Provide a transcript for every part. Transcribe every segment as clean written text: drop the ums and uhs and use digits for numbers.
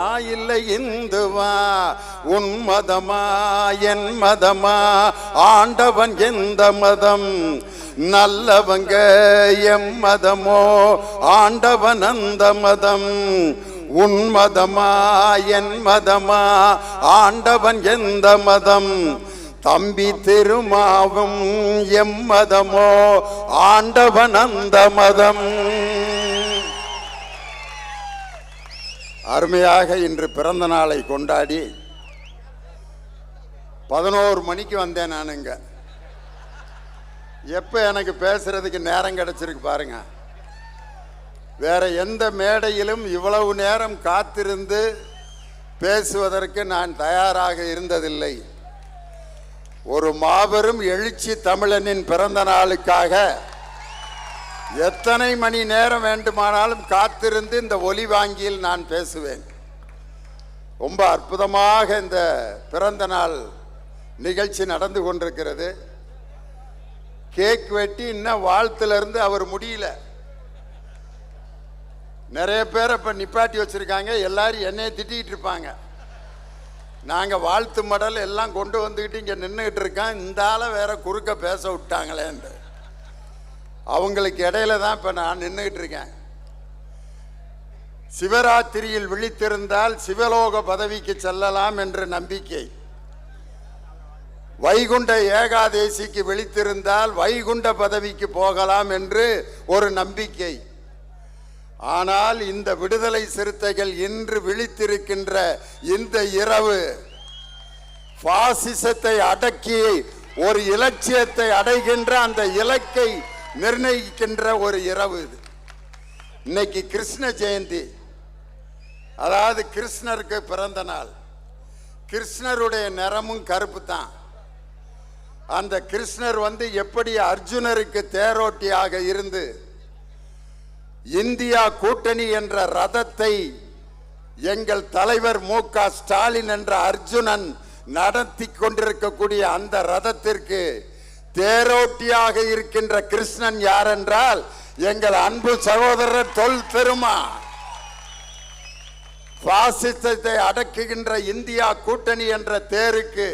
இல்லை இந்துவா உன் மதமா என் மதமா ஆண்டவன் எந்த மதம் நல்லவங்க எம் மதமோ ஆண்டவன் அந்த மதம் உன் மதமா என் மதமா ஆண்டவன் எந்த மதம் தம்பி திருமாவும் எம் மதமோ ஆண்டவன் அந்த மதம். அருமையாக இன்று பிறந்த நாளை கொண்டாடி 11 மணிக்கு வந்தேன் நானுங்க. எப்போ எனக்கு பேசுறதுக்கு நேரம் கிடைச்சிருக்கு பாருங்க. வேற எந்த மேடையிலும் இவ்வளவு நேரம் காத்திருந்து பேசுவதற்கு நான் தயாராக இருந்ததில்லை. ஒரு மாபெரும் எழுச்சி தமிழனின் பிறந்த நாளுக்காக எத்தனை மணி நேரம் வேண்டுமானாலும் காத்திருந்து இந்த ஒலி வாங்கியில் நான் பேசுவேன். ரொம்ப அற்புதமாக இந்த பிறந்த நாள் நிகழ்ச்சி நடந்து கொண்டிருக்கிறது. கேக் வெட்டி இன்னும் வாழ்த்திலிருந்து அவர் முடியல. நிறைய பேர் இப்போ நிப்பாட்டி வச்சிருக்காங்க. எல்லாரும் என்னைய திட்டிகிட்டு இருப்பாங்க. நாங்கள் வாழ்த்து மடல் எல்லாம் கொண்டு வந்துக்கிட்டு இங்கே நின்றுக்கிட்டு இருக்கோம். இந்த ஆளை வேற குறுக்க பேச விட்டாங்களேன்னு அவங்களுக்கு இடையில தான் இப்போ நான் நின்றுக்கிட்டு இருக்கேன். சிவராத்திரியில் விழித்திருந்தால் சிவலோக பதவிக்கு செல்லலாம் என்ற நம்பிக்கை, வைகுண்ட ஏகாதேசிக்கு விழித்திருந்தால் வைகுண்ட பதவிக்கு போகலாம் என்று ஒரு நம்பிக்கை. ஆனால் இந்த விடுதலை சிறுத்தைகள் இன்று விழித்திருக்கின்ற இந்த இரவு பாசிசத்தை அடக்கி ஒரு இலட்சியத்தை அடைகின்ற அந்த இலக்கை நிர்ணயிக்கின்ற ஒரு இரவு இது. இன்னைக்கு கிருஷ்ண ஜெயந்தி, அதாவது கிருஷ்ணருக்கு பிறந்த நாள். கிருஷ்ணருடைய நிறமும் கருப்பு தான். அந்த கிருஷ்ணர் எப்படி அர்ஜுனருக்கு தேரோட்டியாக இருந்து இந்தியா கூட்டணி என்ற ரதத்தை எங்கள் தலைவர் மு.க. ஸ்டாலின் என்ற அர்ஜுனன் நடத்தி கொண்டிருக்கக்கூடிய அந்த ரதத்திற்கு தேரோட்டியாக இருக்கின்ற கிருஷ்ணன் யார் என்றால் எங்கள் அன்பு சகோதரர் தொல் திருமா. பாசிசத்தை அடக்குகின்ற இந்தியா கூட்டணி என்ற தேருக்கு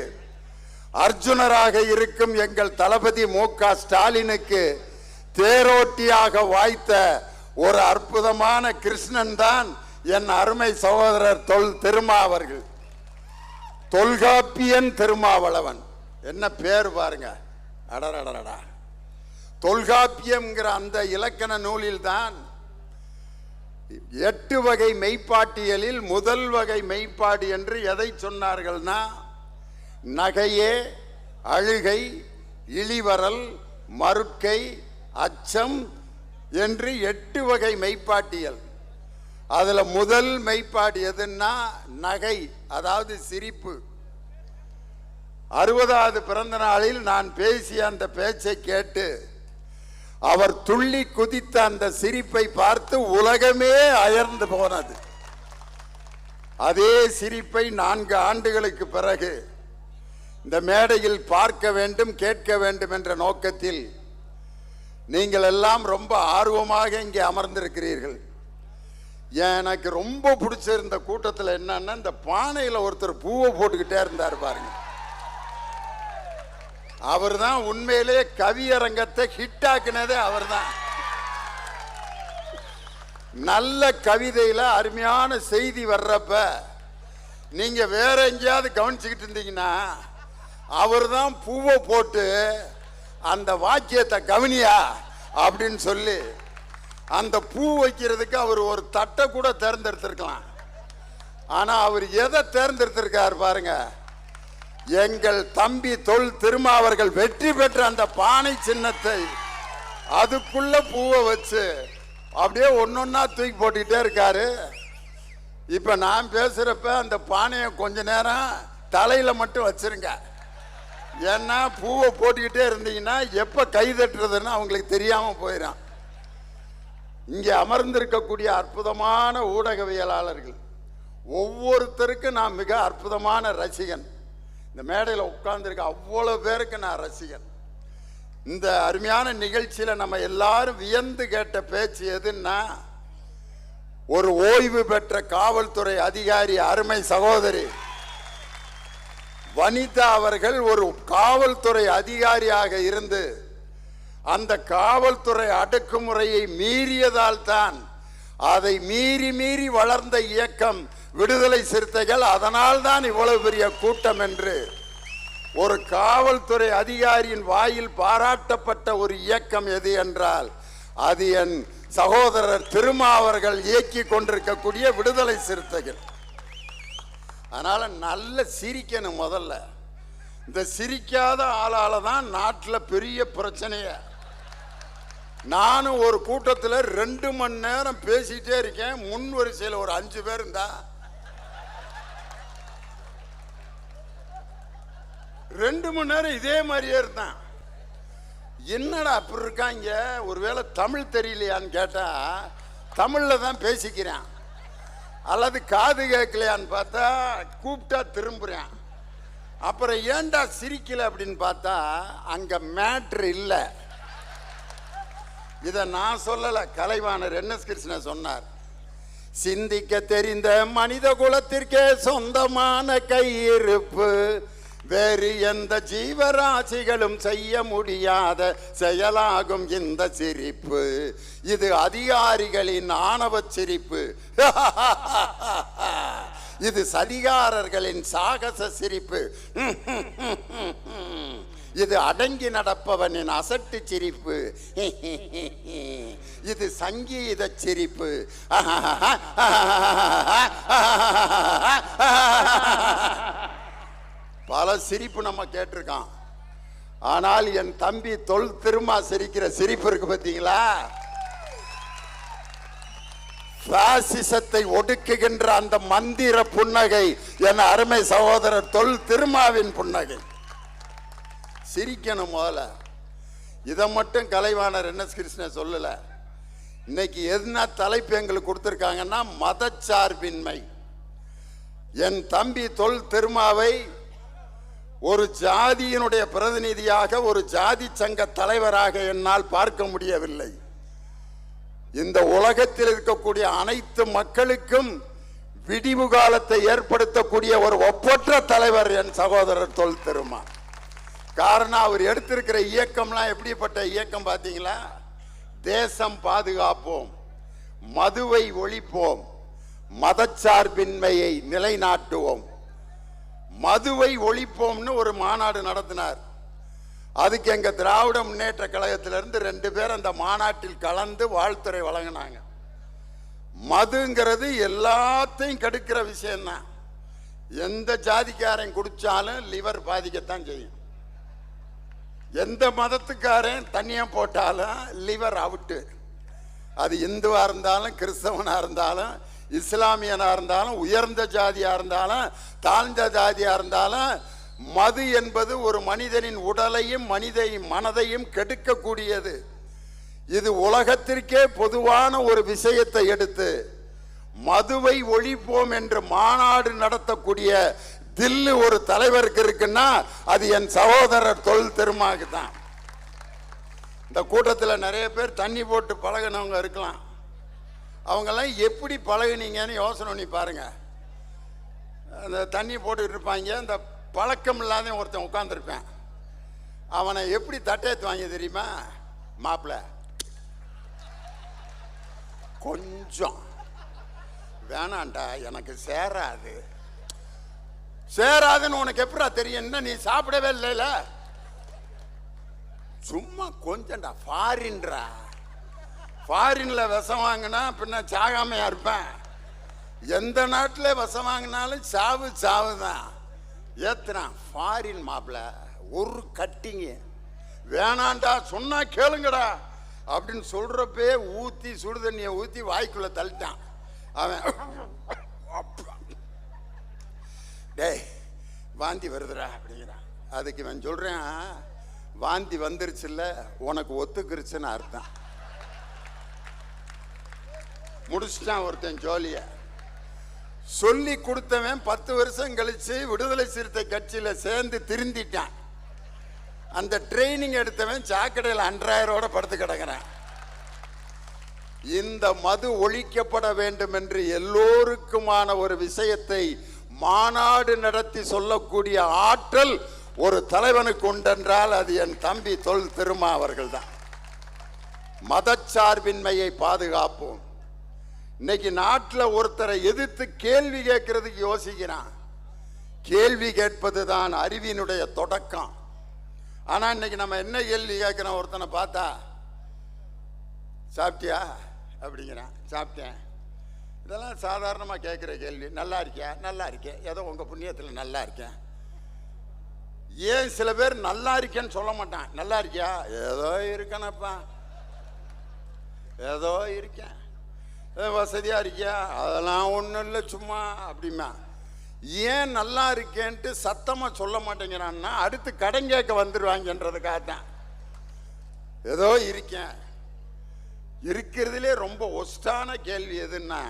அர்ஜுனராக இருக்கும் எங்கள் தளபதி மு.க. ஸ்டாலினுக்கு தேரோட்டியாக வாய்த்த ஒரு அற்புதமான கிருஷ்ணன் தான் என் அருமை சகோதரர் தொல் திருமா அவர்கள். தொல்காப்பியன் திருமாவளவன், என்ன பேர் பாருங்க. அடடடடா. தொல்காப்பியம்ங்கிற அந்த இலக்கண நூலில் தான் 8 வகை மெய்ப்பாட்டியலில் முதல் வகை மெய்ப்பாடு என்று எதை சொன்னார்கள்னா, நகையே, அழுகை, இழிவரல், மறுக்கை, அச்சம் என்று 8 வகை மெய்ப்பாட்டியல். அதுல முதல் மெய்ப்பாடு எதுன்னா நகை, அதாவது சிரிப்பு. 60வது பிறந்த நாளில் நான் பேசிய அந்த பேச்சை கேட்டு அவர் துள்ளி குதித்த அந்த சிரிப்பை பார்த்து உலகமே அயர்ந்து போனது. அதே சிரிப்பை 4 ஆண்டுகளுக்கு பிறகு இந்த மேடையில் பார்க்க வேண்டும், கேட்க வேண்டும் என்ற நோக்கத்தில் நீங்கள் எல்லாம் ரொம்ப ஆர்வமாக இங்கே அமர்ந்திருக்கிறீர்கள். எனக்கு ரொம்ப பிடிச்சிருந்த கூட்டத்தில் என்னன்னா, இந்த பானையில் ஒருத்தர் பூவை போட்டுக்கிட்டே இருந்தார் பாருங்க. அவர் தான் உண்மையிலே கவியரங்கத்தை ஹிட்டாக்குனதே அவர் தான். நல்ல கவிதையில அருமையான செய்தி வர்றப்ப நீங்க வேற எங்கேயாவது கவனிச்சுக்கிட்டு இருந்தீங்கன்னா, அவர் தான் பூவை போட்டு அந்த வாக்கியத்தை கவனியா அப்படின்னு சொல்லி அந்த பூ வைக்கிறதுக்கு அவர் ஒரு தட்டை கூட தேர்ந்தெடுத்திருக்கலாம். ஆனா அவர் எதை தேர்ந்தெடுத்திருக்கார் பாருங்க. எங்கள் தம்பி தொல் திருமா அவர்கள் வெற்றி பெற்ற அந்த பானை சின்னத்தை அதுக்குள்ள பூவை வச்சு அப்படியே ஒன்னொன்னா தூக்கி போட்டுக்கிட்டே இருக்காரு. இப்ப நான் பேசுறப்ப அந்த பானையை கொஞ்ச நேரம் தலையில மட்டும் வச்சிருங்க. ஏன்னா பூவை போட்டுக்கிட்டே இருந்தீங்கன்னா எப்ப கை தட்டுறதுன்னு அவங்களுக்கு தெரியாம போயிடும். இங்கே அமர்ந்திருக்கக்கூடிய அற்புதமான ஊடகவியலாளர்கள் ஒவ்வொருத்தருக்கும் நான் மிக அற்புதமான ரசிகன். இந்த மேடையில் உட்கார்ந்துருக்க அவ்வளவு பேருக்கு நான் ரசிகன். இந்த அருமையான நிகழ்ச்சியில் நம்ம எல்லாரும் வியந்து கேட்ட பேச்சு எதுன்னா, ஒரு ஓய்வு பெற்ற காவல்துறை அதிகாரி அருமை சகோதரி வனிதா அவர்கள் ஒரு காவல்துறை அதிகாரியாக இருந்து அந்த காவல்துறை அடக்குமுறையை மீறியதால் தான் அதை மீறி மீறி வளர்ந்த இயக்கம் விடுதலை சிறுத்தைகள். அதனால் தான் இவ்வளவு பெரிய கூட்டம் என்று ஒரு காவல்துறை அதிகாரியின் வாயில் பாராட்டப்பட்ட ஒரு இயக்கம் எது என்றால் அது என் சகோதரர் திருமா அவர்கள் இயக்கி கொண்டிருக்கக்கூடிய விடுதலை சிறுத்தைகள். அதனால நல்ல சிரிக்கணும். முதல்ல இந்த சிரிக்காத ஆளால தான் நாட்டில் பெரிய பிரச்சனைய. நானும் ஒரு கூட்டத்தில் 2 மணி நேரம் பேசிட்டே இருக்கேன். முன் வரிசையில் ஒரு 5 பேர் இருந்தா 2 மணி நேரம் இதே மாதிரியே இருந்தான். என்னடா அப்படி இருக்காங்க, ஒருவேளை தமிழ் தெரியலையான்னு கேட்டா தமிழ்ல தான் பேசிக்கிறேன், அல்லது காது கேட்கலையான்னு பார்த்தா கூப்பிட்டா திரும்புறேன். அப்புறம் ஏன்டா சிரிக்கல அப்படின்னு பார்த்தா அங்க மேட்ரு இல்லை. இதை நான் சொல்லல, கலைவாணர் NS கிருஷ்ணன் சொன்னார். சிந்திக்க தெரிந்த மனித குலத்திற்கே சொந்தமான கையிருப்பு வேறு எந்த ஜீவராசிகளும் செய்ய முடியாத செயலாகும் இந்த சிரிப்பு. இது அதிகாரிகளின் ஆணவ சிரிப்பு. இது சதிகாரர்களின் சாகச சிரிப்பு. இது அடங்கி நடப்பவனின் அசட்டு சிரிப்பு. இது சங்கீத சிரிப்பு. பல சிரிப்பு நம்ம கேட்டிருக்கான். ஆனால் என் தம்பி தொல் திருமா சிரிக்கிற சிரிப்பு இருக்கு பார்த்தீங்களா, பாசிசத்தை ஒடுக்குகின்ற அந்த மந்திர புன்னகை என் அருமை சகோதரர் தொல் திருமாவின் புன்னகை. சிரிக்கணும் முதல்ல. இதை மட்டும் கலைவாணர் NS கிருஷ்ணன் சொல்லல. இன்னைக்கு என்ன தலைப்பு எங்களுக்கு கொடுத்திருக்காங்கன்னா மதச்சார்பின்மை. என் தம்பி தொல் திருமாவை ஒரு ஜாதியினுடைய பிரதிநிதியாக, ஒரு ஜாதி சங்க தலைவராக என்னால் பார்க்க முடியவில்லை. இந்த உலகத்தில் இருக்கக்கூடிய அனைத்து மக்களுக்கும் விடிவு காலத்தை ஏற்படுத்தக்கூடிய ஒரு ஒப்பற்ற தலைவர் என் சகோதரர் தொல் திருமா. காரணம், அவர் எடுத்திருக்கிற இயக்கம்லாம் எப்படிப்பட்ட இயக்கம் பார்த்தீங்களா? தேசம் பாதுகாப்போம், மதுவை ஒழிப்போம், மதச்சார்பின்மையை நிலைநாட்டுவோம். மதுவை ஒழிப்போம்னு ஒரு மாநாடு நடத்தினார். அதுக்கு எங்க திராவிட முன்னேற்ற கழகத்திலிருந்து 2 பேர் அந்த மாநாட்டில் கலந்து வாழ்த்துறை வழங்கினாங்க. மதுங்கிறது எல்லாத்தையும் கெடுக்கிற விஷயம்தான். எந்த ஜாதிக்காரன் குடிச்சாலும் லிவர் பாதிக்கத்தான் செய்யும். எந்த மதத்துக்காரன் தண்ணியா போட்டாலும் லிவர் அவுட்டு. அது இந்துவா இருந்தாலும், கிறிஸ்தவனா இருந்தாலும், இஸ்லாமியனா இருந்தாலும், உயர்ந்த ஜாதியா இருந்தாலும், தாழ்ந்த ஜாதியா இருந்தாலும், மது என்பது ஒரு மனிதனின் உடலையும் மனதையும் கெடுக்கக்கூடியது. இது உலகத்திற்கே பொதுவான ஒரு விஷயத்தை எடுத்து மதுவை ஒழிப்போம் என்று மாநாடு நடத்தக்கூடிய தில்லு ஒரு தலைவருக்கு இருக்குன்னா அது என் சகோதரர் தொல் திருமாவுக்கு தான். இந்த கூட்டத்தில் நிறைய பேர் தண்ணி போட்டு பழகினவங்க இருக்கலாம். அவங்கெல்லாம் எப்படி பழகினீங்கன்னு யோசனை பண்ணி பாருங்க. அந்த தண்ணி போட்டுக்கிட்டு இருப்பாங்க, இந்த பழக்கம் இல்லாத ஒருத்தன் உட்காந்துருப்பேன். அவனை எப்படி தட்டேத்து வாங்கி தெரியுமா? மாப்பிள்ள கொஞ்சம் வேணாண்டா, எனக்கு சேராதுன்னு உனக்கு எப்படா தெரியும்? நீ சாப்பிடவே இல்லைல, சும்மா கொஞ்சம்டா. ஃபாரின்ல விஷம் வாங்கினா பின்ன சாகாமையா இருப்பேன். எந்த நாட்டில் விஷம் வாங்கினாலும் சாவு தான். ஏத்துறான் ஃபாரின் மாப்பிள்ள ஒரு கட்டிங்க. வேணாண்டா, சொன்னா கேளுங்கடா அப்படின்னு சொல்றப்பே ஊத்தி சுடு தண்ணியை ஊத்தி வாய்க்குள்ள தள்ளிட்டான் அவன். டேய் வாந்தி வருதுடா அப்படிங்கிறான். அதுக்கு இவன் சொல்றேன், வாந்தி வந்துருச்சுல்ல, உனக்கு ஒத்துக்குருச்சுன்னு அர்த்தம். முடிச்சுட்டான் ஒருத்தன் ஜோலிய. சொல்லி கொடுத்தவன் 10 வருஷம் கழிச்சு விடுதலை சிறுத்தை கட்சியில சேர்ந்து திருந்திட்டான். அந்த ட்ரைனிங் எடுத்தவன் சாக்கடையில் 2000 படுத்து கிடக்கிறான். இந்த மது ஒழிக்கப்பட வேண்டும் என்று எல்லோருக்குமான ஒரு விஷயத்தை மாநாடு நடத்தி சொல்லக்கூடிய ஆற்றல் ஒரு தலைவனுக்கு உண்டென்றால் அது என் தம்பி தொல் திருமா அவர்கள் தான். மதச்சார்பின்மையை பாதுகாப்போம். இன்னைக்கு நாட்டில் ஒருத்தரை எதிர்த்து கேள்வி கேட்கறதுக்கு யோசிக்கிறான். கேள்வி கேட்பது தான் அறிவினுடைய தொடக்கம். ஆனா இன்னைக்கு நம்ம என்ன கேள்வி கேட்கிறோம்? ஒருத்தனை பார்த்தா சாப்பிட்டியா அப்படிங்கிறான். சாப்பிட்டேன். இதெல்லாம் சாதாரணமாக கேட்குற கேள்வி. நல்லா இருக்கியா? நல்லா இருக்கேன். ஏதோ உங்கள் புண்ணியத்தில் நல்லா இருக்கேன். ஏன் சில பேர் நல்லா இருக்கேன்னு சொல்ல மாட்டான். நல்லா இருக்கியா? ஏதோ இருக்கேனப்பா, ஏதோ இருக்கேன். வசதியாக இருக்கியா? அதெல்லாம் ஒன்றும் இல்லை சும்மா அப்படிமா. ஏன் நல்லா இருக்கேன்ட்டு சத்தமாக சொல்ல மாட்டேங்கிறான்னா அடுத்து கடன் கேட்க வந்துடுவாங்கன்றதுக்காக தான். ஏதோ இருக்கேன். இருக்கிறதுலே ரொம்ப ஒஸ்டான கேள்வி எதுன்னா,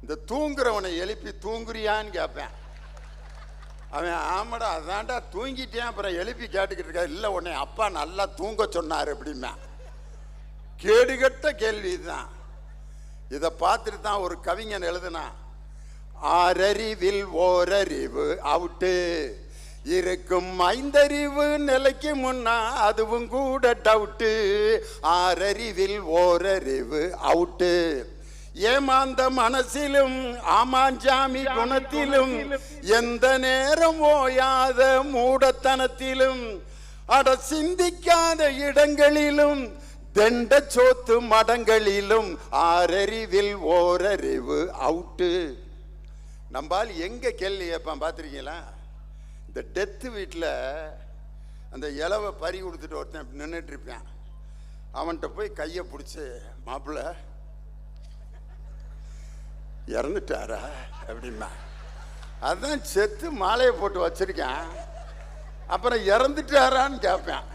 இந்த தூங்குறவனை எழுப்பி தூங்குறியான்னு கேட்பேன். அவன் ஆமாடா அதான்டா தூங்கிட்டேன். அப்புறம் எழுப்பி கேட்டுக்கிட்டு இருக்கா. இல்லை உன்னை அப்பா நல்லா தூங்க சொன்னார் அப்படின்னா. கேடுகட்ட கேள்வி இதுதான். இதை பார்த்துட்டு தான் ஒரு கவிஞன் எழுதுனா, ஆறறிவில் ஓரறிவு அவுட்டு இருக்கும், ஐந்தறிவு நிலைக்கு முன்னா அதுவும் கூட டவுட்டு. ஆறறிவில் ஓரறிவு அவுட்டு. ஏமாந்த மனசிலும் ஆமாஞ்சாமி குணத்திலும் எந்த நேரம் ஓயாத மூடத்தனத்திலும் அட சிந்திக்காத இடங்களிலும் தெண்ட சோத்து மடங்களிலும் ஆறறிவில் ஓரறிவு அவுட்டு. நம்பால் எங்க கேள்வி கேட்பான் பார்த்துருக்கீங்களா? இந்த டெத்து வீட்டில் அந்த இலவை பறி கொடுத்துட்டு ஒருத்தன் நின்றுட்டு இருப்பான். அவன்கிட்ட போய் கையை பிடிச்சி, மாப்பிள்ள இறந்துட்டாரா அப்படின்னா, அதுதான் செத்து மாலையை போட்டு வச்சிருக்கேன், அப்புறம் இறந்துட்டாரான்னு கேட்பேன்.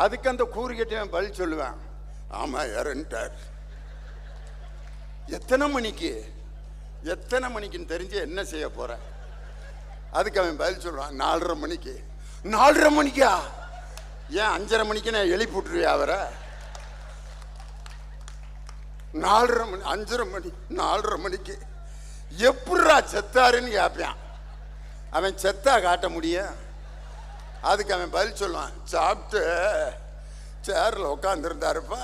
அதுக்கு அந்த கூறு கட்டியவன் பதில் சொல்லுவேன், ஆமாம் இறந்துட்டார். எத்தனை மணிக்கு எத்தனை மணிக்குன்னு தெரிஞ்சு என்ன செய்ய போற? அதுக்கு அவன் பதில் சொல்லுவான், 4:30 மணிக்கு. 4:30 மணிக்கா? ஏன் 5:30 மணிக்கு நான் எழுப்பி விட்டுருவியா அவரை? 4:30 மணி 5:30 மணி 4:30 மணிக்கு எப்படா செத்தாருன்னு கேட்பான். அவன் செத்தா காட்ட முடியும்? அதுக்கு அவன் பதில் சொல்லுவான், சாப்பிட்டு சேரில் உட்காந்துருந்தாருப்பா,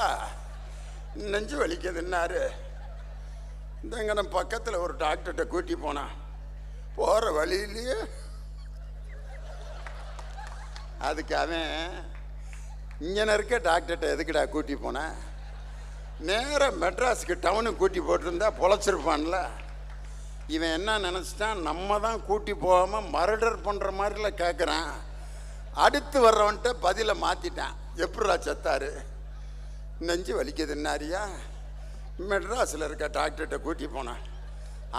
நெஞ்சு வலிக்குதுன்னாரு. இந்தங்க நம்ம பக்கத்தில் ஒரு டாக்டர்கிட்ட கூட்டி போனான். போகிற வழியிலேயே அதுக்கு அவன், இங்கே இருக்க டாக்டர்கிட்ட எதுக்குடா கூட்டி போனேன், நேராக மெட்ராஸுக்கு டவுனுக்கு கூட்டி போட்டிருந்தா பொழைச்சிருப்பான்ல. இவன் என்ன நினச்சிட்டான், நம்ம தான் கூட்டி போகாமல் மர்டர் பண்ணுற மாதிரில கேட்குறான். அடுத்து வர்றவன்ட்ட பதிலை மாற்றிட்டான். எப்படா செத்தாரு? நெஞ்சு வலிக்குதுன்னாரியா, மெட்ராஸில் இருக்க டாக்டர்கிட்ட கூட்டி போனேன்.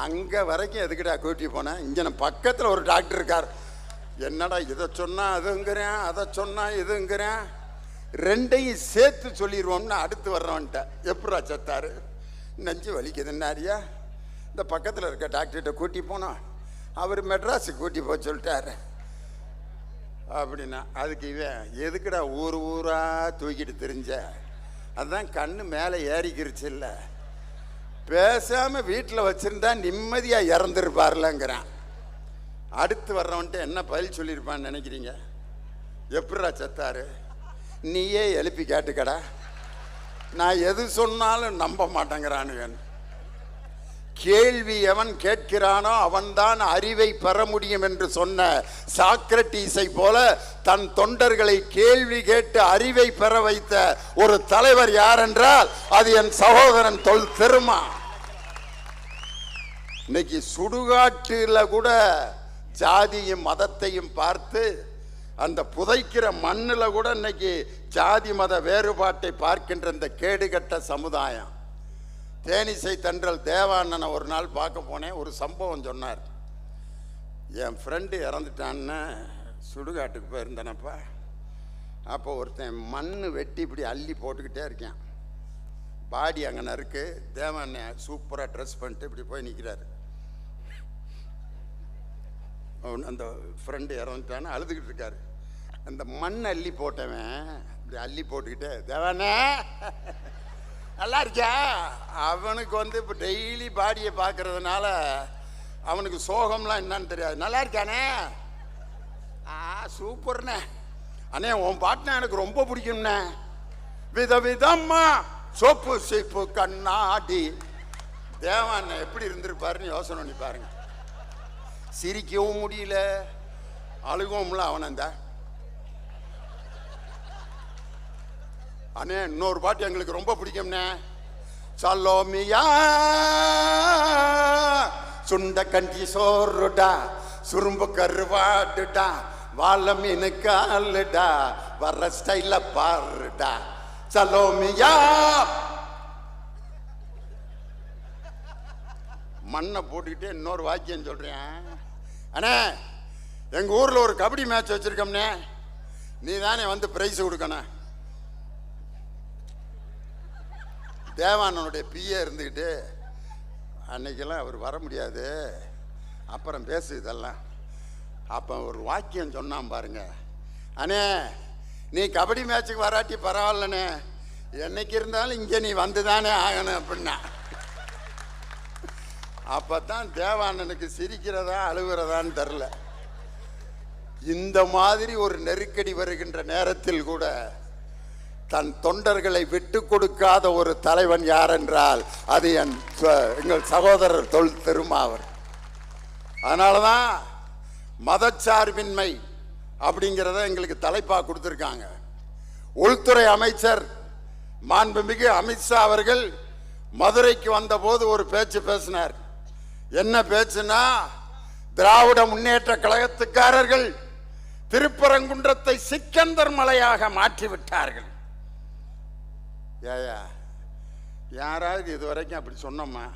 அங்கே வரைக்கும் எதுக்குடா கூட்டி போனேன்? இங்கே நம்ம பக்கத்தில் ஒரு டாக்டர் இருக்கார். என்னடா இதை சொன்னால் அதுங்கிறேன், அதை சொன்னால் இதுங்கிறேன், ரெண்டையும் சேர்த்து சொல்லிடுவோம்னு அடுத்து வர்றவன்ட்ட எப்படா செத்தாரு? நெஞ்சு வலிக்குதுன்னாரியா, இந்த பக்கத்தில் இருக்க டாக்டர்கிட்ட கூட்டி போனோம், அவர் மெட்ராஸுக்கு கூட்டி போக சொல்லிட்டாரு அப்படின்னா. அதுக்கு இவன், எதுக்குடா ஊர் ஊராக தூக்கிட்டு தெரிஞ்ச? அதுதான் கண்ணு மேலே ஏறிக்கிருச்சு இல்லை, பேசாமல் வீட்டில் வச்சுருந்தா நிம்மதியாக இறந்துருப்பார்லங்கிறான். அடுத்து வர்றவன்ட்டு என்ன பதில் சொல்லியிருப்பான்னு நினைக்கிறீங்க? எப்படா செத்தாரு? நீயே எழுப்பி கேட்டுக்கடா, நான் எது சொன்னாலும் நம்ப மாட்டேங்கிறானு. கேள்வி எவன் கேட்கிறானோ அவன்தான் அறிவை பெற முடியும் என்று சொன்ன சாக்ரட்டீஸை போல தன் தொண்டர்களை கேள்வி கேட்டு அறிவை பெற வைத்த ஒரு தலைவர் யார் என்றால் அது என் சகோதரன் தொல் திருமா. இன்னைக்கு சுடுகாட்டில் கூட ஜாதியும் மதத்தையும் பார்த்து, அந்த புதைக்கிற மண்ணில் கூட இன்னைக்கு ஜாதி மத வேறுபாட்டை பார்க்கின்ற இந்த கேடுகட்ட சமுதாயம். தேனிசை தென்றல் தேவாண்ணனை ஒரு நாள் பார்க்க போனேன். ஒரு சம்பவம் சொன்னார். என் ஃப்ரெண்டு இறந்துட்டான்னு சுடுகாட்டுக்கு போயிருந்தேனப்பா. அப்போ ஒருத்தன் மண் வெட்டி இப்படி அள்ளி போட்டுக்கிட்டே இருக்கேன். பாடி அங்கே இருக்கு. தேவாண்ணன் சூப்பராக ட்ரெஸ் பண்ணிட்டு இப்படி போய் நிற்கிறாரு. அந்த ஃப்ரெண்டு இறந்துட்டான்னு அழுதுகிட்டு இருக்காரு. அந்த மண் அள்ளி போட்டவன் இப்படி அள்ளி போட்டுக்கிட்டே, தேவாண்ணே நல்லா இருக்கியா? அவனுக்கு வந்து இப்போ டெய்லி பாடியை பார்க்கறதுனால அவனுக்கு சோகம்லாம் என்னன்னு தெரியாது. நல்லா இருக்கானே? சூப்பர்ண்ணே. அண்ணே உன் பாட்டுனா எனக்கு ரொம்ப பிடிக்கும்ண்ணே. விதவிதம்மா சோப்பு சீப்பு கண்ணாடி. தேவாண்ண எப்படி இருந்திருப்பாருன்னு யோசனை பண்ணி பாருங்க. சிரிக்கவும் முடியல, அழுகவும்ல. அவனந்த அண்ணே இன்னொரு பாட்டு எங்களுக்கு ரொம்ப பிடிக்கும்ண்ணே. சலோமியா சுண்ட கஞ்சி சோறுடா, சுரும்பு கருவாடுடா, வாழ மீனு காலுடா, வர்ற ஸ்டைல பாருடா. சலோமியா மண்ணை போட்டுக்கிட்டே இன்னொரு வாக்கியம் சொல்றேன். அண்ணே எங்க ஊர்ல ஒரு கபடி மேட்ச் வச்சிருக்கோம்னே, நீ தானே வந்து பிரைஸ் கொடுக்கணும். தேவானனுடைய பிஏ இருந்துக்கிட்டு அன்னைக்கெல்லாம் அவர் வர முடியாது, அப்புறம் பேசு இதெல்லாம். அப்போ ஒரு வாக்கியம் சொன்னான் பாருங்க. அண்ணே நீ கபடி மேட்சுக்கு வராட்டி பரவாயில்லண்ணே, என்னைக்கு இருந்தாலும் இங்கே நீ வந்து தானே ஆகணும் அப்படின்னா. அப்போ தான் தேவானனுக்கு சிரிக்கிறதா அழுகிறதான்னு தெரில. இந்த மாதிரி ஒரு நெருக்கடி வருகின்ற நேரத்தில் கூட தன் தொண்டர்களை விட்டு கொடுக்காத ஒரு தலைவன் யார் என்றால் அது எங்கள் சகோதரர் தொல் திருமாவர். அதனால தான் மதச்சார்பின்மை அப்படிங்கிறத எங்களுக்கு தலைப்பாக கொடுத்துருக்காங்க. உள்துறை அமைச்சர் மாண்புமிகு அமித்ஷா அவர்கள் மதுரைக்கு வந்தபோது ஒரு பேச்சு பேசினார். என்ன பேச்சுன்னா, திராவிட முன்னேற்ற கழகத்துக்காரர்கள் திருப்பரங்குன்றத்தை சிக்கந்தர் மலையாக மாற்றிவிட்டார்கள். ஏயா யாராவது இது வரைக்கும் அப்படி சொன்னோமா?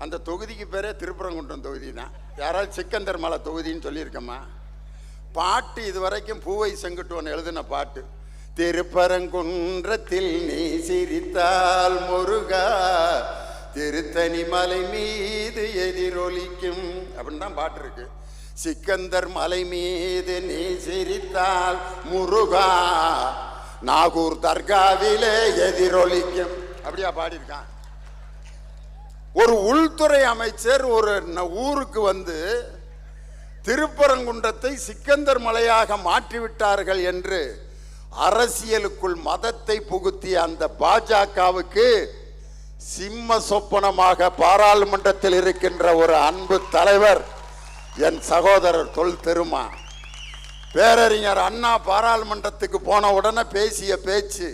அந்த தொகுதிக்கு பேரே திருப்பரங்குன்றம் தொகுதி தான். யாராவது சிக்கந்தர் மலை தொகுதின்னு சொல்லியிருக்கோமா? பாட்டு இது வரைக்கும் பூவை செங்குட்டுவன் எழுதின பாட்டு, திருப்பரங்குன்றத்தில் நீ சிரித்தால் முருகா திருத்தணி மலை மீது எதிரொலிக்கும் அப்படின்னு தான் பாட்டு இருக்கு. சிக்கந்தர் மலை மீது நீ சிரித்தால் முருகா நாகூர் தர்காவிலே எதிரொலிக்கும் அப்படியா பாடியிருக்கான். ஒரு உள்துறை அமைச்சர் ஒரு ஊருக்கு வந்து திருப்பரங்குன்றத்தை சிக்கந்தர் மலையாக மாற்றிவிட்டார்கள் என்று அரசியலுக்குள் மதத்தை புகுத்திய அந்த பாஜகவுக்கு சிம்ம சொப்பனமாக பாராளுமன்றத்தில் இருக்கின்ற ஒரு அன்பு தலைவர் என் சகோதரர் தொல் திருமா. பேரறிஞர் அண்ணா பாராளுமன்றத்துக்கு போன உடனே பேசிய பேச்சு,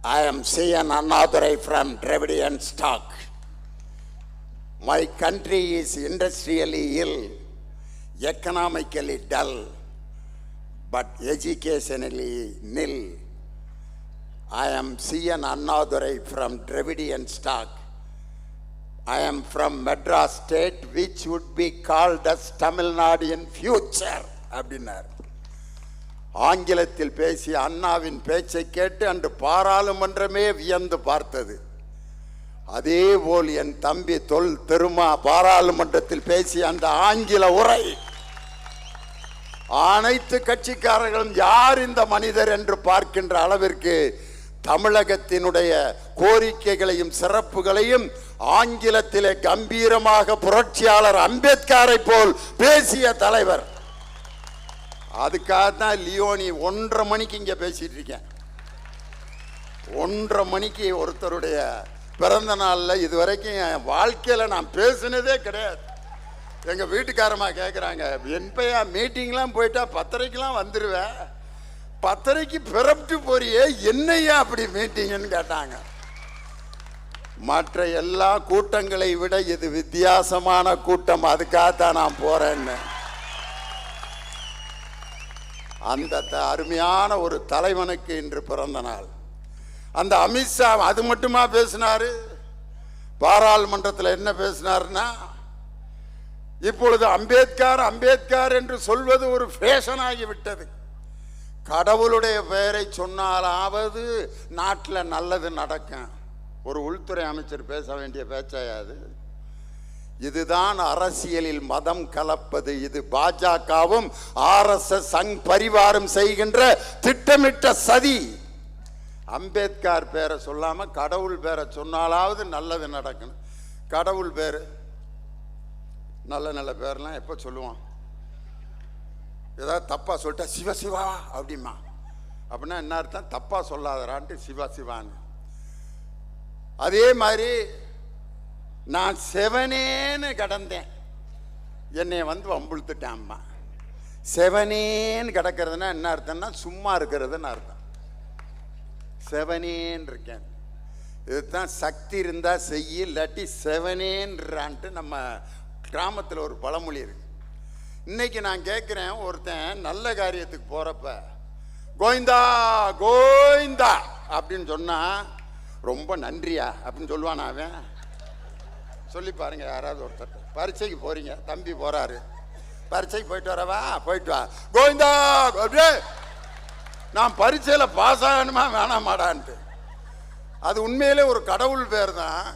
I am C.N. Annadurai from Dravidian stock. My country is industrially ill, economically dull, but educationally nil. I am C.N. Annadurai from Dravidian stock. I am from Madras state, which would be called as Tamil Nadu in future. அப்படின்னார். ஆங்கிலத்தில் பேசிய அண்ணாவின் பேச்சை கேட்டு அன்று பாராளுமன்றமே வியந்து பார்த்தது. அதே போல் என் தம்பி தொல் திருமா பாராளுமன்றத்தில் பேசிய அந்த ஆங்கில உரை அனைத்து கட்சிக்காரர்களும் யார் இந்த மனிதர் என்று பார்க்கின்ற அளவிற்கு தமிழகத்தினுடைய கோரிக்கைகளையும் சிறப்புகளையும் ஆங்கிலத்திலே கம்பீரமாக புரட்சியாளர் அம்பேத்கரை போல் பேசிய தலைவர். அதுக்காக தான் லியோனி 1:30 மணிக்கு இங்கே பேசிட்டு இருக்கேன். 1:30 மணிக்கு ஒருத்தருடைய பிறந்த நாளில் இதுவரைக்கும் என் வாழ்க்கையில் நான் பேசினதே கிடையாது. எங்கள் வீட்டுக்காரமா கேட்குறாங்க, என்பையா மீட்டிங்லாம் போயிட்டா 10:30க்கெலாம் வந்துடுவேன், 10:30க்கு பிறப்பிட்டு போறியே என்னையா அப்படி மீட்டிங்னு கேட்டாங்க. மற்ற எல்லா கூட்டங்களை விட இது வித்தியாசமான கூட்டம், அதுக்காகத்தான் நான் போறேன்னு. அந்த அருமையான ஒரு தலைவனுக்கு இன்று பிறந்த நாள். அந்த அமித்ஷா அது மட்டுமா பேசினாரு? பாராளுமன்றத்தில் என்ன பேசினார்னா, இப்பொழுது அம்பேத்கர் அம்பேத்கர் என்று சொல்வது ஒரு ஃபேஷன் ஆகிவிட்டது. கடவுளுடைய பெயரை சொன்னாலாவது நாட்டில் நல்லது நடக்கும். ஒரு உள்துறை அமைச்சர் பேச வேண்டிய பேச்சாயாது? இதுதான் அரசியலில் மதம் கலப்பது. இது பாஜகவும் RSS சங் பரிவாரம் செய்கின்ற திட்டமிட்ட சதி. அம்பேத்கர் பேரை சொல்லாமல் கடவுள் பேரை சொன்னாலாவது நல்லது நடக்கணும். கடவுள் பேர் நல்ல நல்ல பேர்லாம் எப்போ சொல்லுவான்? ஏதாவது தப்பாக சொல்லிட்டா சிவ சிவா அப்படிமா, அப்படின்னா என்ன அர்த்தம்? தப்பாக சொல்லாதரான்ட்டு சிவா சிவான்னு. அதே மாதிரி நான் செவனேன்னு கடந்தேன், என்னை வந்து வம்புழுத்துட்டேன் அம்மா. செவனேன்னு கிடக்கிறதுனா என்ன அர்த்தம்னா சும்மா இருக்கிறதுன்னு அர்த்தம். செவனேன்னு இருக்கேன், இதுதான் சக்தி இருந்தால் செய்ய, இல்லாட்டி செவனேன்றான்ட்டு நம்ம கிராமத்தில் ஒரு பழமொழி இருக்கு. இன்னைக்கு நான் கேட்குறேன், ஒருத்தன் நல்ல காரியத்துக்கு போகிறப்ப கோவிந்தா கோவிந்தா அப்படின்னு சொன்னால் ரொம்ப நன்றியா அப்படின்னு சொல்லுவான். அவன் சொல்லி பாருங்க, யாராவது ஒருத்தர் பரீட்சைக்கு போகிறீங்க, தம்பி போகிறாரு, பரீட்சைக்கு போயிட்டு வரவா, போயிட்டு வா கோவிந்தா, அப்படியே நான் பரீட்சையில் பாஸ் ஆகணுமா வேணாமாடான்ட்டு. அது உண்மையிலே ஒரு கடவுள் பேர் தான்.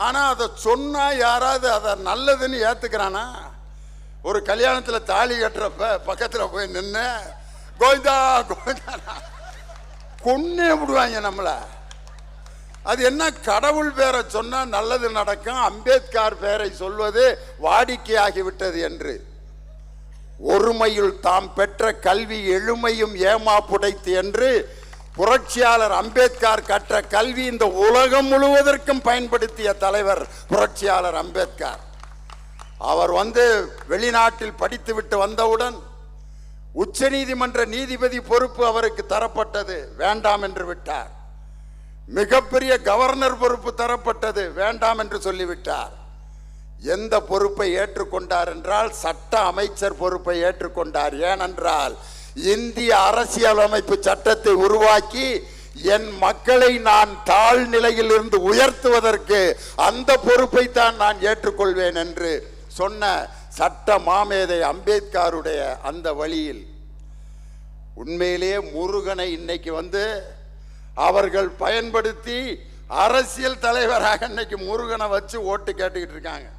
ஆனால் அதை சொன்னால் யாராவது அதை நல்லதுன்னு ஏற்றுக்கிறானா? ஒரு கல்யாணத்தில் தாலி கட்டுறப்ப பக்கத்தில் போய் நின்று கோவிந்தா கோவிந்தா கொன்னே விடுவாங்க நம்மளை. அது என்ன கடவுள் பேரை சொன்னால் நல்லது நடக்கும், அம்பேத்கர் பேரை சொல்வது வாடிக்கையாகிவிட்டது என்று. ஒருமையுள் தாம் பெற்ற கல்வி எழுமையும் ஏமாப்புடைத்து என்று புரட்சியாளர் அம்பேத்கர் கற்ற கல்வி இந்த உலகம் முழுவதற்கும் பயன்படுத்திய தலைவர் புரட்சியாளர் அம்பேத்கர். அவர் வெளிநாட்டில் படித்துவிட்டு வந்தவுடன் உச்சநீதிமன்ற நீதிபதி பொறுப்பு அவருக்கு தரப்பட்டது, வேண்டாம் என்று விட்டார். மிகப்பெரிய கவர்னர் பொறுப்பு தரப்பட்டது, வேண்டாம் என்று சொல்லிவிட்டார். எந்த பொறுப்பை ஏற்றுக்கொண்டார் என்றால் சட்ட அமைச்சர் பொறுப்பை ஏற்றுக்கொண்டார். ஏனென்றால் இந்திய அரசியலமைப்பு சட்டத்தை உருவாக்கி என் மக்களை நான் தாழ்நிலையில் இருந்து உயர்த்துவதற்கு அந்த பொறுப்பை தான் நான் ஏற்றுக்கொள்வேன் என்று சொன்ன சட்ட மாமேதை அம்பேத்கருடைய அந்த வழியில் உண்மையிலேயே முருகனை இன்னைக்கு அவர்கள் பயன்படுத்தி அரசியல் தலைவராக இன்னைக்கு முருகனை வச்சு ஓட்டு கேட்டுக்கிட்டு இருக்காங்க.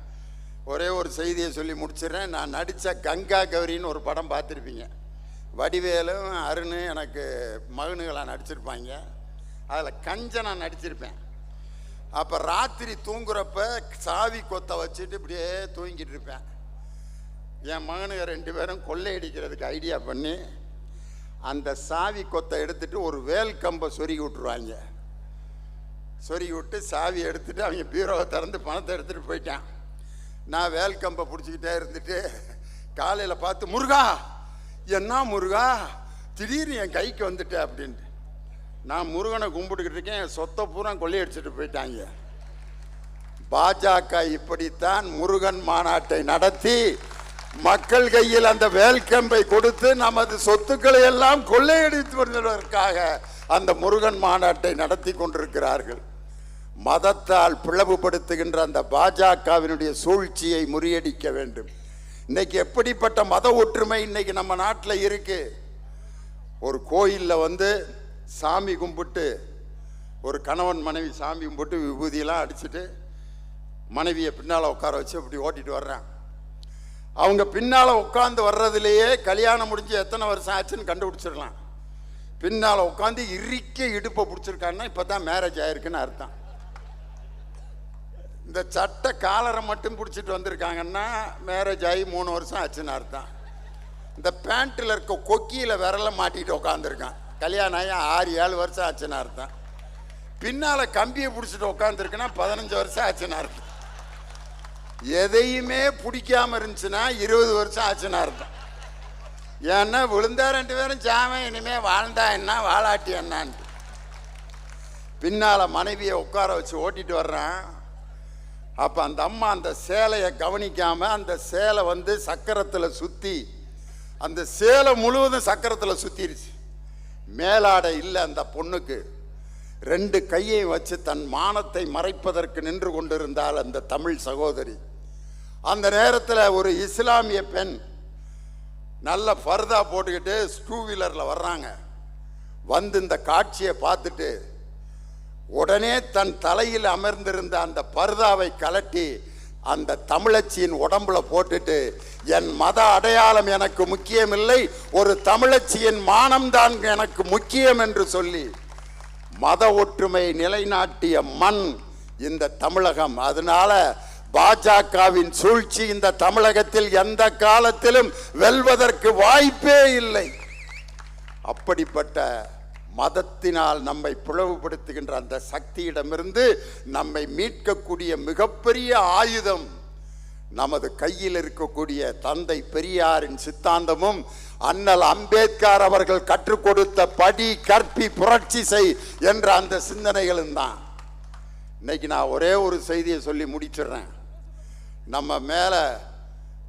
ஒரே ஒரு செய்தியை சொல்லி முடிச்சிடறேன். நான் நடித்த கங்கா கௌரின்னு ஒரு படம் பார்த்துருப்பீங்க. வடிவேலும் அருண் எனக்கு மகனுகளாக நடிச்சிருப்பாங்க. அதில் கஞ்சனை நடிச்சிருப்பேன். அப்போ ராத்திரி தூங்குறப்ப சாவி கொத்தை வச்சுட்டு இப்படியே தூங்கிட்டு இருப்பேன். என் மகனுங்க 2 பேரும் கொள்ளையடிக்கிறதுக்கு ஐடியா பண்ணி அந்த சாவி கொத்தை எடுத்துட்டு ஒரு வேல் கம்பை சொருகி விட்டுருவாங்க. சொருகி விட்டு சாவி எடுத்துட்டு அவங்க பீரோவை திறந்து பணத்தை எடுத்துகிட்டு போயிட்டான். நான் வேல் கம்பை பிடிச்சிக்கிட்டே இருந்துட்டு காலையில் பார்த்து, முருகா என்ன முருகா திடீர்னு என் கைக்கு வந்துட்டேன் அப்படின்ட்டு. நான் முருகனை கும்பிட்டுக்கிட்டு இருக்கேன், என் சொத்தை பூரா கொள்ளையடிச்சிட்டு போயிட்டாங்க. பாஜக இப்படித்தான் முருகன் மாநாட்டை நடத்தி மக்கள் கையில் அந்த வேல்கம்பை கொடுத்து நமது சொத்துக்களை எல்லாம் கொள்ளையடித்து வருவதற்காக அந்த முருகன் மாநாட்டை நடத்தி கொண்டிருக்கிறார்கள். மதத்தால் பிளவுபடுத்துகின்ற அந்த பாஜகவினுடைய சூழ்ச்சியை முறியடிக்க வேண்டும். இன்னைக்கு எப்படிப்பட்ட மத ஒற்றுமை இன்னைக்கு நம்ம நாட்டில் இருக்கு. ஒரு கோயிலில் சாமி கும்பிட்டு, ஒரு கணவன் மனைவி சாமி கும்பிட்டு விபூதியெல்லாம் அடிச்சுட்டு மனைவியை பின்னால் உட்கார வச்சு இப்படி ஓட்டிட்டு வர்றான். அவங்க பின்னால் உட்காந்து வர்றதுலேயே கல்யாணம் முடிஞ்சு எத்தனை வருஷம் ஆச்சுன்னு கண்டுபிடிச்சிடலாம். பின்னால் உட்காந்து இறுக்க இடுப்பை பிடிச்சிருக்காங்கன்னா இப்போ தான் மேரேஜ் ஆயிருக்குன்னு அர்த்தம். இந்த சட்டை காலரை மட்டும் பிடிச்சிட்டு வந்திருக்காங்கன்னா மேரேஜ் ஆகி 3 வருஷம் ஆச்சுன்னு அர்த்தம். இந்த பேண்ட்டில் இருக்க கொக்கியில் விரல மாட்டிட்டு உட்காந்துருக்கான், கல்யாணம் ஆகி 6-7 வருஷம் ஆச்சுன்னு அர்த்தம். பின்னால் கம்பியை பிடிச்சிட்டு உட்காந்துருக்குன்னா 15 வருஷம் ஆச்சுன்னு அர்த்தம். எதையுமே பிடிக்காம இருந்துச்சுன்னா 20 வருஷம் ஆச்சுன்னு அர்த்தம். ஏன்னா விழுந்தா 2 பேரும் சாமன், இனிமே வாழ்ந்தா என்ன வாழாட்டி என்னான்ட்டு. பின்னால் மனைவியை உட்கார வச்சு ஓட்டிட்டு வர்றான். அப்போ அந்த அம்மா அந்த சேலையை கவனிக்காமல் அந்த சேலை சக்கரத்தில் சுற்றி, அந்த சேலை முழுவதும் சக்கரத்தில் சுற்றிருச்சு. மேலாடை இல்லை அந்த பொண்ணுக்கு. 2 கையை வச்சு தன் மானத்தை மறைப்பதற்கு நின்று கொண்டிருந்தால் அந்த தமிழ் சகோதரி. அந்த நேரத்தில் ஒரு இஸ்லாமிய பெண் நல்ல ஃபர்தா போட்டுக்கிட்டு 2 வீலரில் வர்றாங்க. இந்த காட்சியை பார்த்துட்டு உடனே தன் தலையில் அமர்ந்திருந்த அந்த பர்தாவை கலட்டி அந்த தமிழச்சியின் உடம்புல போட்டுட்டு, என் மத அடையாளம் எனக்கு முக்கியமில்லை, ஒரு தமிழச்சியின் மானம்தான் எனக்கு முக்கியம் என்று சொல்லி மத ஒற்றுமை நிலைநாட்டிய மண் இந்த தமிழகம். அதனால பாஜகவின் சூழ்ச்சி இந்த தமிழகத்தில் எந்த காலத்திலும் வெல்வதற்கு வாய்ப்பே இல்லை. அப்படிப்பட்ட மதத்தினால் நம்மை பிளவுபடுத்துகின்ற அந்த சக்தியிடமிருந்து நம்மை மீட்கக்கூடிய மிகப்பெரிய ஆயுதம் நமது கையில் இருக்கக்கூடிய தந்தை பெரியாரின் சித்தாந்தமும் அண்ணல் அம்பேத்கர் அவர்கள் கற்றுக் கொடுத்த படி கற்பி புரட்சி செய் என்ற அந்த சிந்தனைகளும் தான். இன்னைக்கு நான் ஒரே ஒரு செய்தியை சொல்லி முடிச்சிடுறேன். நம்ம மேல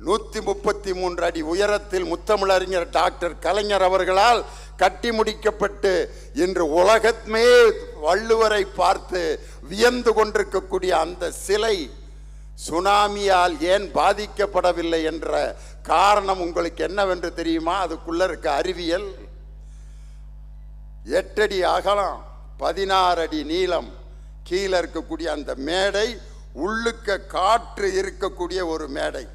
133 அடி உயரத்தில் முத்தமிழறிஞர் டாக்டர் கலைஞர் அவர்களால் கட்டி முடிக்கப்பட்டு இன்று உலகமே வள்ளுவரை பார்த்து வியந்து கொண்டிருக்கக்கூடிய அந்த சிலை சுனாமியால் ஏன் பாதிக்கப்படவில்லை என்ற காரணம் உங்களுக்கு என்னவென்று தெரியுமா? அதுக்குள்ள இருக்க அறிவியல். 8 அடி அகலம், 16 அடி நீளம், கீழே இருக்கக்கூடிய அந்த மேடை உள்ளுக்க காற்று இருக்கக்கூடிய ஒரு மேடை.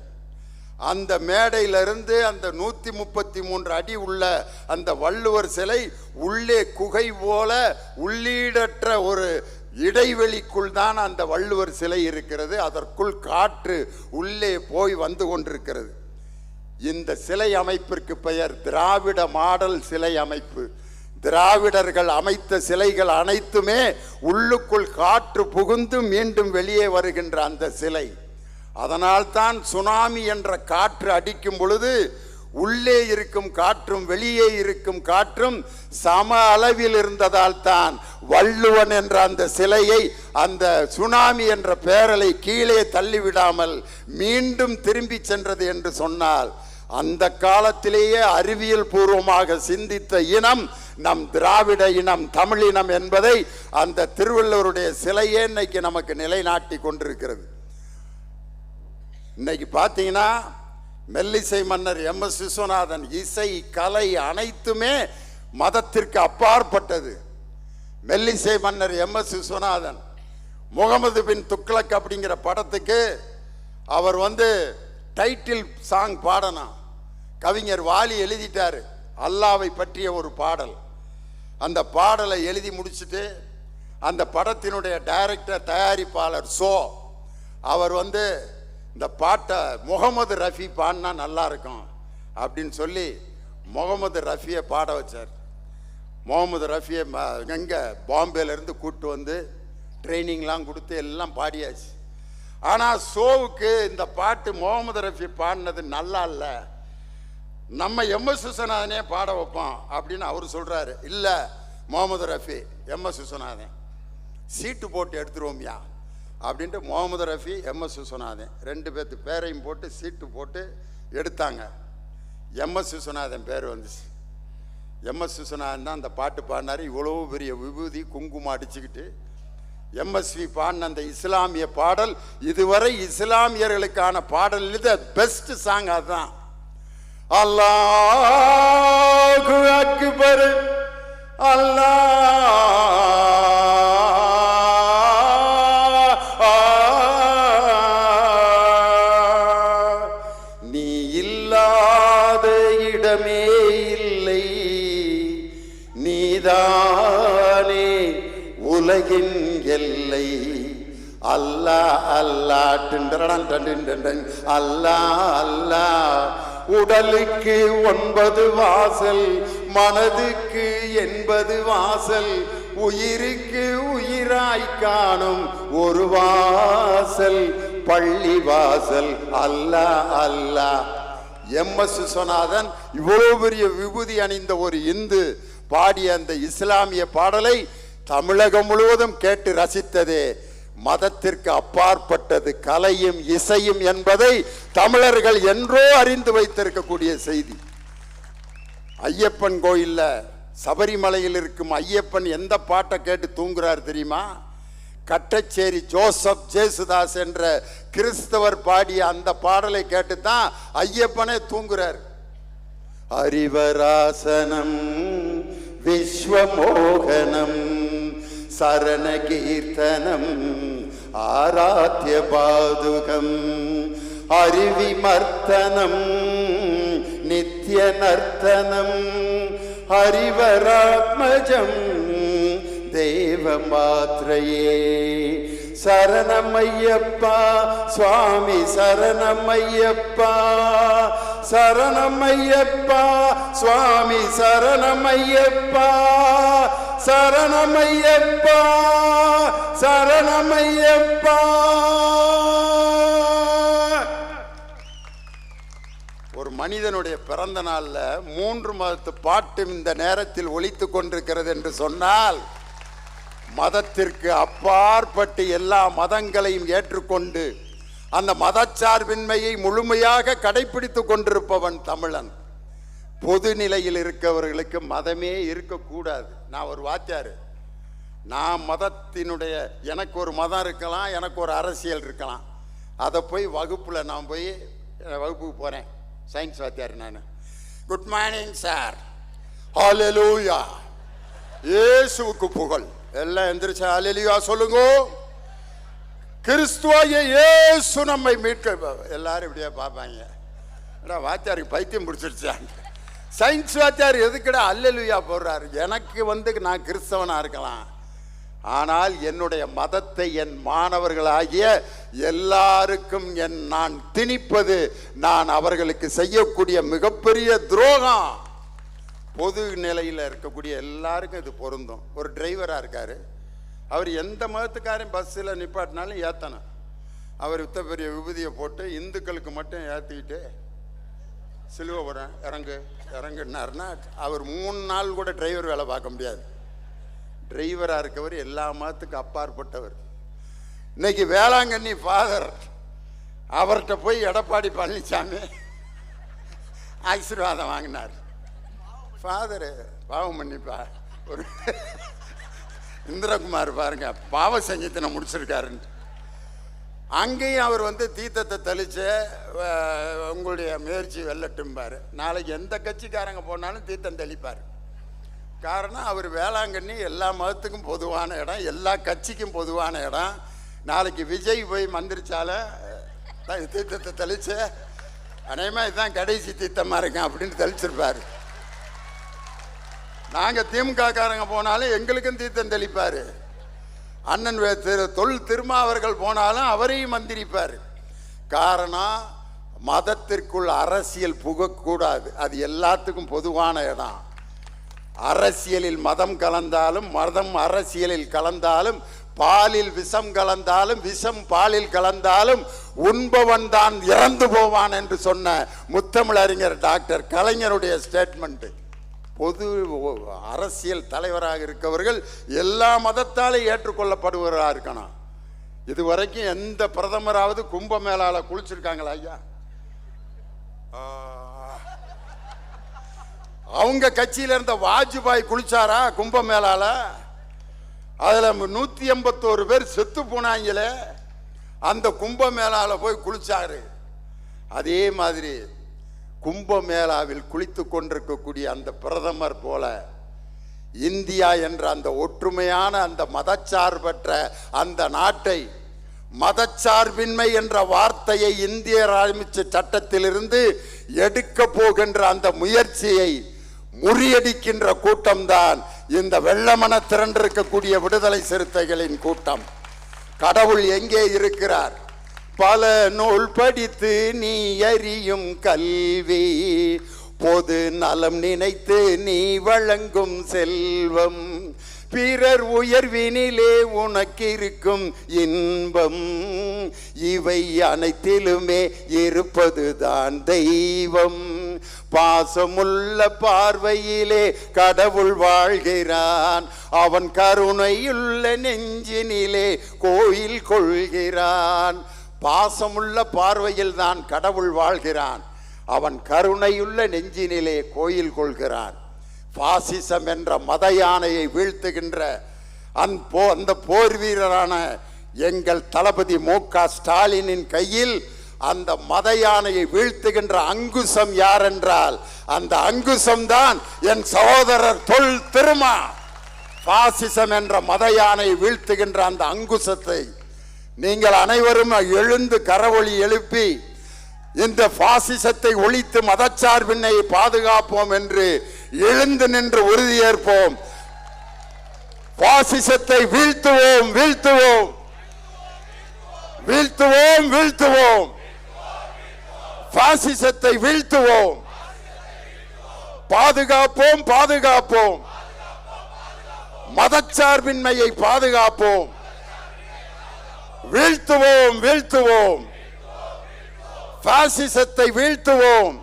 அந்த மேடையிலிருந்து அந்த 133 அடி உள்ள அந்த வள்ளுவர் சிலை உள்ளே குகை போல உள்ளீடற்ற ஒரு இடைவெளிக்குள் தான் அந்த வள்ளுவர் சிலை இருக்கிறது. அதற்குள் காற்று உள்ளே போய் வந்து கொண்டிருக்கிறது. இந்த சிலை அமைப்பிற்கு பெயர் திராவிட மாடல் சிலை அமைப்பு. திராவிடர்கள் அமைத்த சிலைகள் அனைத்துமே உள்ளுக்குள் காற்று புகுந்து மீண்டும் வெளியே வருகின்ற அந்த சிலை. அதனால்தான் சுனாமி என்ற காற்று அடிக்கும் பொழுது உள்ளே இருக்கும் காற்றும் வெளியே இருக்கும் காற்றும் சம அளவில் இருந்ததால் தான் வள்ளுவன் என்ற அந்த சிலையை அந்த சுனாமி என்ற பேரலை கீழே தள்ளிவிடாமல் மீண்டும் திரும்பி சென்றது என்று சொன்னால், அந்த காலத்திலேயே அறிவியல் பூர்வமாக சிந்தித்த இனம் நம் திராவிட இனம், தமிழினம் என்பதை அந்த திருவள்ளுவருடைய சிலையே இன்னைக்கு நமக்கு நிலைநாட்டி கொண்டிருக்கிறது. இன்னைக்கு பார்த்தீங்கன்னா மெல்லிசை மன்னர் MS விஸ்வநாதன் இசை கலை அனைத்துமே மதத்திற்கு அப்பாற்பட்டது. மெல்லிசை மன்னர் MS விஸ்வநாதன் முகமது பின் துக்ளக் அப்படிங்கிற படத்துக்கு அவர் டைட்டில் சாங் பாடணும். கவிஞர் வாலி எழுதிட்டாரு அல்லாவை பற்றிய ஒரு பாடல். அந்த பாடலை எழுதி முடிச்சுட்டு அந்த படத்தினுடைய டைரக்டர் தயாரிப்பாளர் அவர் இந்த பாட்டை முகமது ரஃபி பாடினா நல்லா இருக்கும் அப்படின்னு சொல்லி முகமது ரஃபியை பாட வச்சார். முகமது ரஃபியை எங்கே பாம்பேலேருந்து கூப்பிட்டு ட்ரைனிங்லாம் கொடுத்து எல்லாம் பாடியாச்சு. ஆனால் ஷோவுக்கு இந்த பாட்டு முகமது ரஃபி பாடினது நல்லா இல்லை, நம்ம MS விஸ்வநாதனே பாட வைப்போம் அப்படின்னு அவர் சொல்கிறாரு. இல்லை முகமது ரஃபி MS விஸ்வநாதன் சீட்டு போட்டு எடுத்துருவோம்யா அப்படின்ட்டு முகமது ரஃபி MS விஸ்வநாதன் 2 பேர்த்து பேரையும் போட்டு சீட்டு போட்டு எடுத்தாங்க. MS விஸ்வநாதன் பேர் வந்துச்சு. MS விஸ்வநாதன் தான் அந்த பாட்டு பாடினார். இவ்வளோ பெரிய விபூதி குங்குமம் அடிச்சுக்கிட்டு MSV பாடின அந்த இஸ்லாமிய பாடல் இதுவரை இஸ்லாமியர்களுக்கான பாடல் பெஸ்ட் சாங் அதுதான். அல்லாஹு அக்பர் நீ இல்லாத இடமே இல்லை, நீதானே உலகின் எல்லை. அல்லாஹ் அல்லாஹ் அல்லாஹ் அல்லாஹ். உடலுக்கு 9 வாசல், மனதுக்கு 80 வாசல், உயிருக்கு உயிராய் காணும் ஒரு வாசல் பள்ளி வாசல். அல்லாஹ் அல்லாஹ். MS விஸ்வநாதன் இவ்வளவு பெரிய விபூதி அணிந்த ஒரு இந்து பாடிய அந்த இஸ்லாமிய பாடலை தமிழகம் முழுவதும் கேட்டு ரசித்ததே மதத்திற்கு அப்பாற்பட்டது கலையும் இசையும் என்பதை தமிழர்கள் என்றோ அறிந்து வைத்திருக்கக்கூடிய செய்தி. ஐயப்பன் கோயில்ல சபரிமலையில் இருக்கும் ஐயப்பன் எந்த பாட்டை கேட்டு தூங்குறார் தெரியுமா? கட்டச்சேரி ஜோசப் ஜேசுதாஸ் என்ற கிறிஸ்தவர் பாடிய அந்த பாடலை கேட்டுத்தான் ஐயப்பனே தூங்குறார். ஹரிவராசனம் விஸ்வமோகனம் சரண கீர்த்தனம் ஆராத்ய பாதுகம் ஹரிவிமர்த்தனம் நித்ய நர்த்தனம் ஹரிவராத்மஜம் தேவ மாத்ரையே சரணமையப்பா சுவாமி சரணமையப்பா சரணமையப்பா சுவாமி சரணமையப்பா சரணமையப்பா சரணமையப்பா. ஒரு மனிதனுடைய பிறந்த நாள்ல 3 மதத்து பாட்டு இந்த நேரத்தில் ஒலித்துக் கொண்டிருக்கிறது என்று சொன்னால், மதத்திற்கு அப்பாற்பட்டு எல்லா மதங்களையும் ஏற்றுக்கொண்டு அந்த மதச்சார்பின்மையை முழுமையாக கடைபிடித்துக் கொண்டிருப்பவன் தமிழன். பொது நிலையில் இருக்கவர்களுக்கு மதமே இருக்கக்கூடாது. நான் ஒரு வாத்தியார், நான் மதத்தினுடைய எனக்கு ஒரு மதம் இருக்கலாம், எனக்கு ஒரு அரசியல் இருக்கலாம். அதை போய் வகுப்பில் நான் போய் வகுப்புக்கு போகிறேன், சயின்ஸ் வாத்தியார் நான். குட் மார்னிங் சார், ஹல்லேலூயா, இயேசுவுக்கு புகழ். எல்லாம் எந்திரிச்சு ஹல்லேலூயா சொல்லுங்க. கிறிஸ்துவாகிய இயேசு நம்மை மீட்க. எல்லாரும் இப்படியே பார்ப்பாங்க, வாத்தியாருக்கு பைத்தியம் பிடிச்சிருச்சாங்க. சயின்ஸ் வாத்தியார் எதுக்குடா ஹல்லேலூயா போடுறாரு? எனக்கு நான் கிறிஸ்தவனாக இருக்கலாம், ஆனால் என்னுடைய மதத்தை என் மாணவர்களாகிய எல்லாருக்கும் நான் திணிப்பது நான் அவர்களுக்கு செய்யக்கூடிய மிகப்பெரிய துரோகம். பொது நிலையில் இருக்கக்கூடிய எல்லாருக்கும் இது பொருந்தும். ஒரு டிரைவராக இருக்கார், அவர் எந்த மதத்துக்காரையும் பஸ்ஸில் நிப்பாட்டினாலும் ஏற்றணும். அவர் இத்த பெரிய விபூதியை போட்டு இந்துக்களுக்கு மட்டும் ஏற்றிக்கிட்டு சிலுவை போகிறேன் இறங்கு இறங்குனாருன்னா அவர் 3 நாள் கூட டிரைவர் வேலை பார்க்க முடியாது. டிரைவராக இருக்கவர் எல்லா மதத்துக்கு அப்பாற்பட்டவர். இன்னைக்கு வேளாங்கண்ணி ஃபாதர், அவர்கிட்ட போய் எடப்பாடி பழனிசாமி ஆசீர்வாதம் வாங்கினார். ஃபாதரு பாவம் பண்ணிப்பா, ஒரு இந்திரகுமார் பாருங்க பாவ சங்கீதனை முடிச்சிருக்காருன்ட்டு. அங்கேயும் அவர் தீர்த்தத்தை தெளிச்சு உங்களுடைய முயற்சி வெல்லட்டும்பார். நாளைக்கு எந்த கட்சிக்காரங்க போனாலும் தீர்த்தம் தெளிப்பார். காரணம், அவர் வேளாங்கண்ணி எல்லா மதத்துக்கும் பொதுவான இடம், எல்லா கட்சிக்கும் பொதுவான இடம். நாளைக்கு விஜய் போய் மந்திரிச்சாலும் தீர்த்தத்தை தெளிச்சு அநேகமாக இதுதான் கடைசி தீர்த்தமாக இருக்கேன் அப்படின்னு தெளிச்சிருப்பார். நாங்கள் திமுக காரங்க போனாலும் எங்களுக்கும் தீர்த்தம் தெளிப்பார். அண்ணன் தொல் திருமாவர்கள் போனாலும் அவரையும் மந்திரிப்பார். காரணம், மதத்திற்குள் அரசியல் புகக்கூடாது, அது எல்லாத்துக்கும் பொதுவான இடம். அரசியலில் மதம் கலந்தாலும், மதம் அரசியலில் கலந்தாலும், பாலில் விஷம் கலந்தாலும், விஷம் பாலில் கலந்தாலும் உண்பவன் தான் இறந்து போவான் என்று சொன்ன முத்தமிழறிஞர் டாக்டர் கலைஞருடைய ஸ்டேட்மெண்ட். பொது அரசியல் தலைவராக இருக்கவர்கள் எல்லா மதத்தாலும் ஏற்றுக்கொள்ளப்படுவராக இருக்கணும். இதுவரைக்கும் எந்த பிரதமராவது கும்பமேளால குளிச்சிருக்காங்களா ஐயா? அவங்க கட்சியில இருந்த வாஜ்பாய் குளிச்சாரா கும்பமேளால? அதுல 181 பேர் செத்து போனாங்களே, அந்த கும்பமேளால போய் குளிச்சாரு. அதே மாதிரி கும்பமேளாவில் குளித்து கொண்டிருக்கக்கூடிய அந்த பிரதமர் போல இந்தியா என்ற அந்த ஒற்றுமையான அந்த மதச்சார்பற்ற அந்த நாட்டை, மதச்சார்பின்மை என்ற வார்த்தையை இந்திய அரசியலமைப்பு சட்டத்திலிருந்து எடுக்க போகின்ற அந்த முயற்சியை முறியடிக்கின்ற கூட்டம்தான் இந்த வெள்ளமன திரண்டிருக்கக்கூடிய விடுதலை சிறுத்தைகளின் கூட்டம். கடவுள் எங்கே இருக்கிறார்? பல நூல் படித்து நீ அறியும் கல்வி, பொது நலம் நினைத்து நீ வழங்கும் செல்வம், பிறர் உயர்வினிலே உனக்கு இருக்கும் இன்பம், இவை அனைத்திலுமே இருப்பதுதான் தெய்வம். பாசமுள்ள பார்வையிலே கடவுள் வாழ்கிறான், அவன் கருணையுள்ள நெஞ்சினிலே கோயில் கொள்கிறான். பாசமுள்ள பார்வையில் தான் கடவுள் வாழ்கிறான், அவன் கருணையுள்ள நெஞ்சினிலே கோயில் கொள்கிறான். பாசிசம் என்ற மத யானையை வீழ்த்துகின்ற அந்த போர் வீரரான எங்கள் தளபதி மு.க. ஸ்டாலினின் கையில் அந்த மத யானையை வீழ்த்துகின்ற அங்குசம் யார் என்றால், அந்த அங்குசம் தான் என் சகோதரர் தொல் திருமா. பாசிசம் என்ற மத யானையை வீழ்த்துகின்ற அந்த அங்குசத்தை நீங்கள் அனைவரும் எழுந்து கரவொலி எழுப்பி இந்த பாசிசத்தை ஒழித்து மதச்சார்பின்மையை பாதுகாப்போம் என்று எழுந்து நின்று உறுதியேற்போம். பாசிசத்தை வீழ்த்துவோம் வீழ்த்துவோம் வீழ்த்துவோம் வீழ்த்துவோம் பாசிசத்தை வீழ்த்துவோம். பாதுகாப்போம் பாதுகாப்போம். மதச்சார்பின்மையை பாதுகாப்போம். வீழ்த்துவோம் வீழ்த்துவோம். பாசிசத்தை வீழ்த்துவோம்.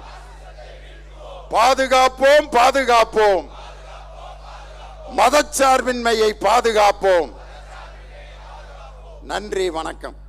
பாதுகாப்போம் பாதுகாப்போம். மதச்சார்பின்மையை பாதுகாப்போம். நன்றி, வணக்கம்.